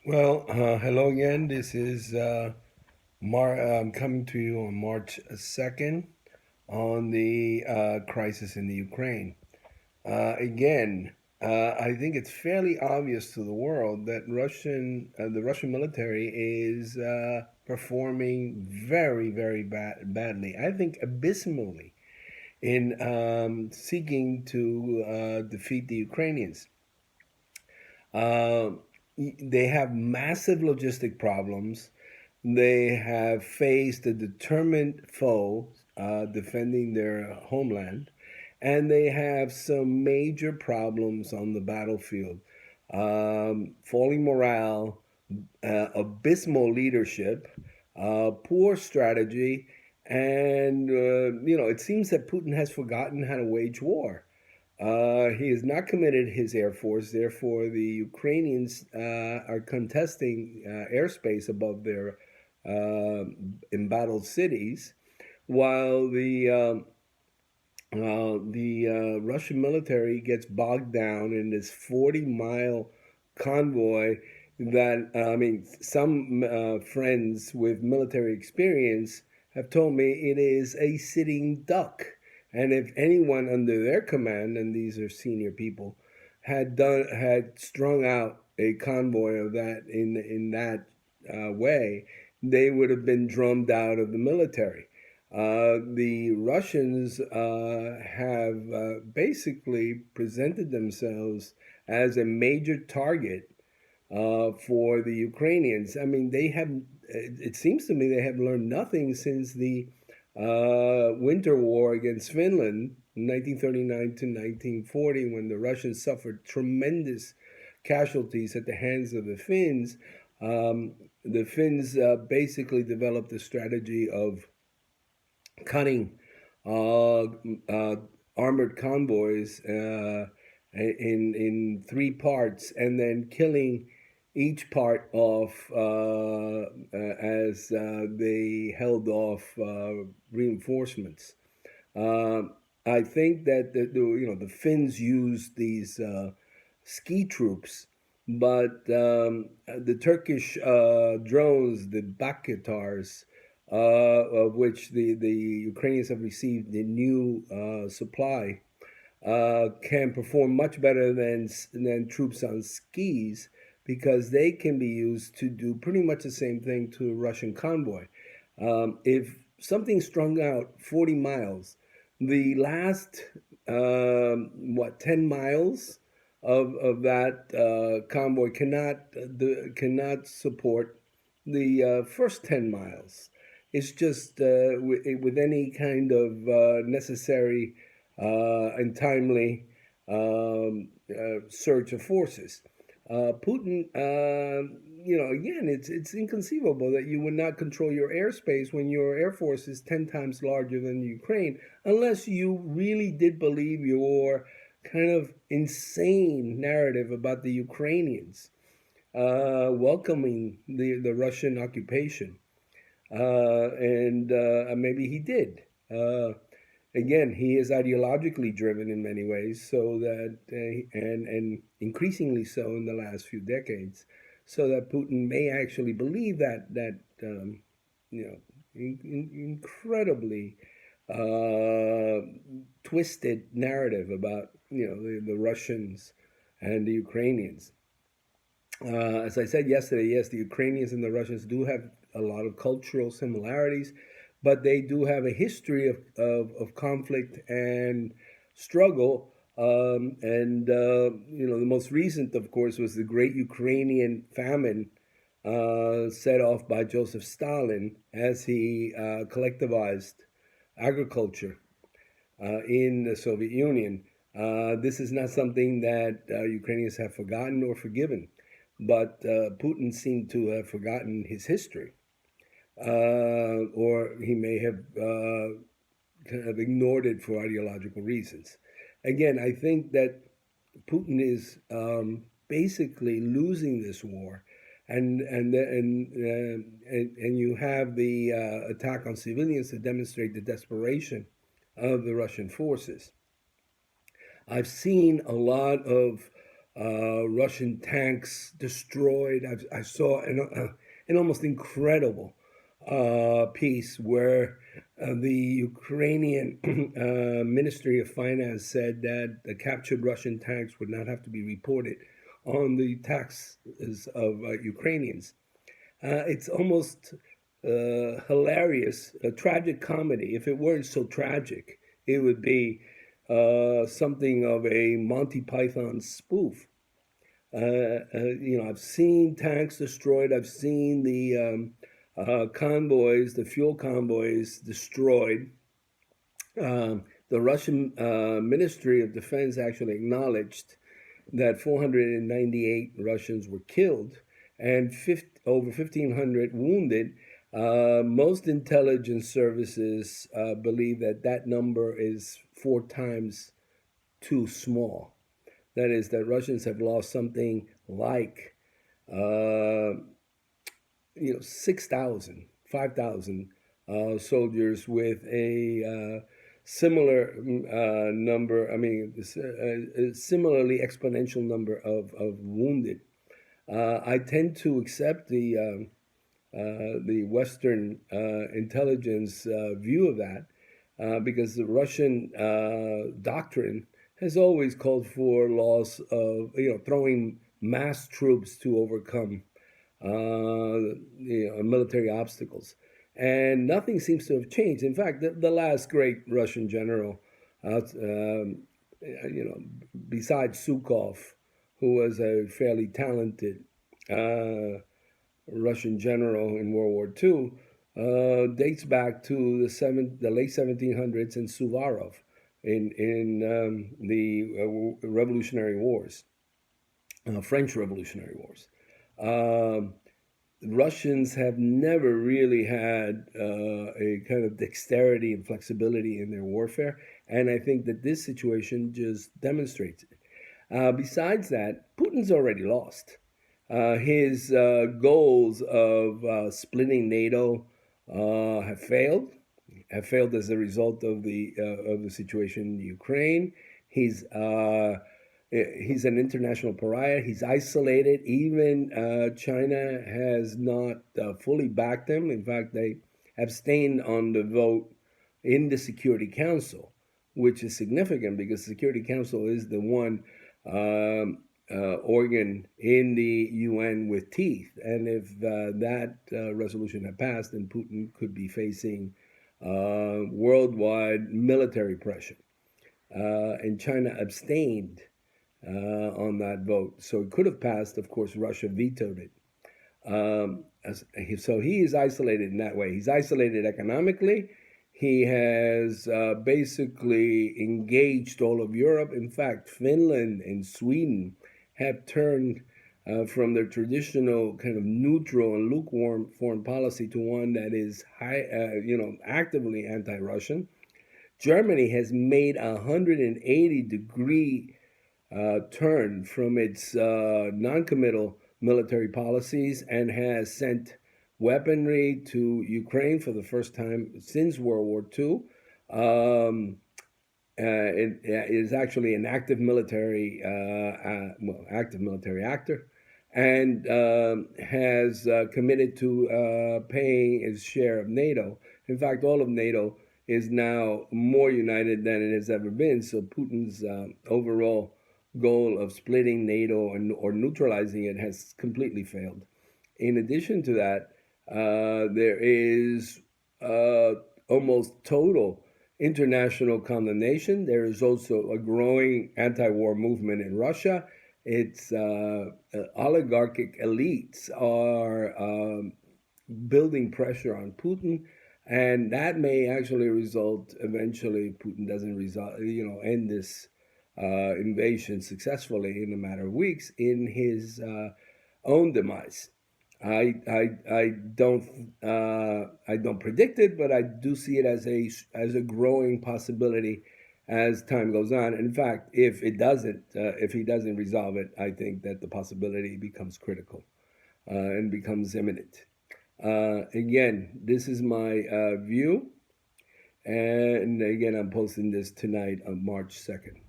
Well, hello again. This is I'm coming to you on March 2nd on the crisis in the Ukraine. Again, I think it's fairly obvious to the world that the Russian military is performing very, very badly. I think abysmally in seeking to defeat the Ukrainians. Uh, they have massive logistic problems. They have faced a determined foe defending their homeland, and they have some major problems on the battlefield. Falling morale, abysmal leadership, poor strategy, and it seems that Putin has forgotten how to wage war. He has not committed his air force. Therefore, the Ukrainians are contesting airspace above their uh, embattled cities, while the Russian military gets bogged down in this 40-mile convoy that, I mean, some friends with military experience have told me it is a sitting duck. And if anyone under their command, and these are senior people, had strung out a convoy of that in that way, they would have been drummed out of the military. The Russians have basically presented themselves as a major target for the Ukrainians. I mean, they have, it seems to me, they have learned nothing since the winter war against Finland in 1939 to 1940, when the Russians suffered tremendous casualties at the hands of the Finns. The Finns basically developed a strategy of cutting uh, uh, armored convoys in three parts, and then killing each part off as they held off reinforcements. Um, I think that the Finns used these ski troops, but the Turkish drones, the Bakhtars, of which the Ukrainians have received a new supply, can perform much better than troops on skis, because they can be used to do pretty much the same thing to a Russian convoy. If something strung out 40 miles, the last 10 miles of that convoy cannot support the first 10 miles. It's just with any kind of necessary and timely surge of forces. Putin, again, it's inconceivable that you would not control your airspace when your air force is 10 times larger than Ukraine, unless you really did believe your kind of insane narrative about the Ukrainians welcoming the Russian occupation. And maybe he did. Again, he is ideologically driven in many ways, so that and increasingly so in the last few decades, so that Putin may actually believe that you know incredibly uh, twisted narrative about the Russians and the Ukrainians. As I said yesterday, yes, the Ukrainians and the Russians do have a lot of cultural similarities, but they do have a history of conflict and struggle. And the most recent, of course, was the Great Ukrainian Famine, set off by Joseph Stalin as he collectivized agriculture in the Soviet Union. This is not something that Ukrainians have forgotten or forgiven, but Putin seemed to have forgotten his history, or he may have kind of ignored it for ideological reasons. Again, I think that Putin is basically losing this war, and you have the attack on civilians to demonstrate the desperation of the Russian forces. I've seen a lot of Russian tanks destroyed. I saw an almost incredible piece where the Ukrainian Ministry of Finance said that the captured Russian tanks would not have to be reported on the taxes of Ukrainians. It's almost hilarious, a tragic comedy. If it weren't so tragic, it would be something of a Monty Python spoof. I've seen tanks destroyed. I've seen the convoys, the fuel convoys destroyed. The Russian Ministry of Defense actually acknowledged that 498 Russians were killed and over 1,500 wounded. Most intelligence services believe that that number is 4 times too small. That is, that Russians have lost something like, 6,000, 5,000 soldiers with a similar number, a similarly exponential number of wounded. I tend to accept the Western intelligence view of that because the Russian doctrine has always called for loss of, throwing mass troops to overcome military obstacles. And nothing seems to have changed. In fact, the last great Russian general, besides Sukhov, who was a fairly talented Russian general in World War II, dates back to the late 1700s and Suvarov in the Revolutionary Wars, French Revolutionary Wars. Russians have never really had a kind of dexterity and flexibility in their warfare, and I think that this situation just demonstrates it. Besides that, Putin's already lost. His goals of splitting NATO have failed. Have failed as a result of the situation in Ukraine. He's an international pariah. He's isolated. Even China has not fully backed him. In fact, they abstained on the vote in the Security Council, which is significant because the Security Council is the one organ in the UN with teeth. And if that resolution had passed, then Putin could be facing worldwide military pressure. And China abstained on that vote. So it could have passed. Of course, Russia vetoed it. So he is isolated in that way. He's isolated economically. He has basically engaged all of Europe. In fact, Finland and Sweden have turned from their traditional kind of neutral and lukewarm foreign policy to one that is actively anti-Russian. Germany has made a 180-degree turn from its non-committal military policies and has sent weaponry to Ukraine for the first time since World War II. It is actually an active military actor, and has committed to paying its share of NATO. In fact, all of NATO is now more united than it has ever been. So Putin's overall goal of splitting NATO or neutralizing it has completely failed. In addition to that, there is almost total international condemnation. There is also a growing anti-war movement in Russia. Its oligarchic elites are building pressure on Putin, and that may actually result eventually. Putin doesn't end this invasion successfully in a matter of weeks in his own demise. I don't predict it, but I do see it as a growing possibility as time goes on. In fact, if he doesn't resolve it, I think that the possibility becomes critical and becomes imminent. Again, this is my view, and again, I'm posting this tonight on March 2nd.